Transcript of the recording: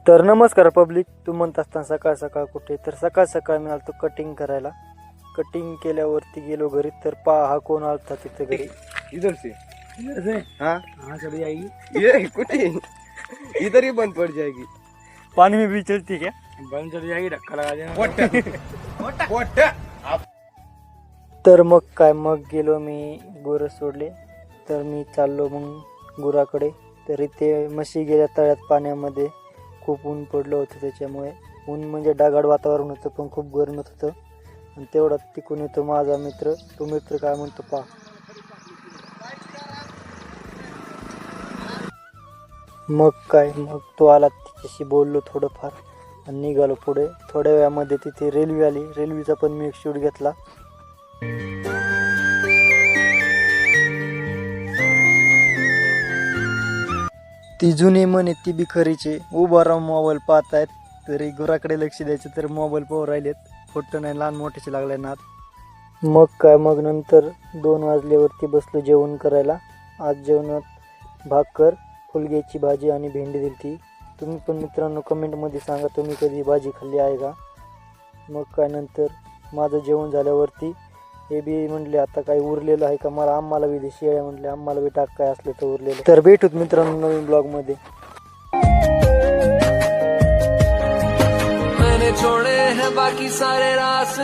तर नमस्कार पब्लिक. तू म्हणत असताना सकाळ सकाळ कुठे, तर सकाळ सकाळ मी आलतो कटिंग करायला. कटिंग केल्यावरती गेलो घरी, तर पहा हा कोण आलता तिथे घरी. इधर से हाँ हाँ चली जाएगी. ये कुटी इधर ही बंद पड़ जाएगी. पानी में भी चलती क्या? बंद चली जाएगी, धक्का लगा देना. तर मग काय, मग गेलो मी गुरं सोडले. तर मी चाललो मग गुराकडे. तर इथे म्हशी गेल्या तळ्यात पाण्यामध्ये. खूप ऊन पडलं होतं, त्याच्यामुळे ऊन म्हणजे ढगाळ वातावरण होतं, पण खूप गरमत होतं. आणि तेवढाच तिकून येतो माझा मित्र. तो मित्र काय म्हणतो पहा. मग काय, मग तो आला, तिच्याशी बोललो थोडंफार आणि निघालो पुढे. थोड्या वेळामध्ये तिथे रेल्वे आली. रेल्वेचा पण मी एक शूट घेतला. ती जुनी म्हणे ती बी खरीचे. उभा राहून मोबाईल पाहतायत, तरी गुराकडे लक्ष द्यायचं तर मोबाईल पाहू राहिलेत. फोटो नाही, लहान मोठ्याचे लागले नाद. मग काय, मग नंतर 2 वाजल्यावरती बसलो जेवण करायला. आज जेवणात भाकर, फुलग्याची भाजी आणि भेंडी दिली ती. तुम्ही पण मित्रांनो कमेंटमध्ये सांगा तुम्ही कधी भाजी खाल्ली आहे का. मग काय, नंतर माझं जेवण झाल्यावरती हे बी म्हणले आता काही उरलेलं आहे का, मला आम्हाला बी शेळ्या म्हटले, आम्हाला बी टाक काय असलं तर उरलेलं. तर भेटूत मित्रांनो नवीन ब्लॉगमध्ये. मैंने छोड़े हैं बाकी सारे रास्ते.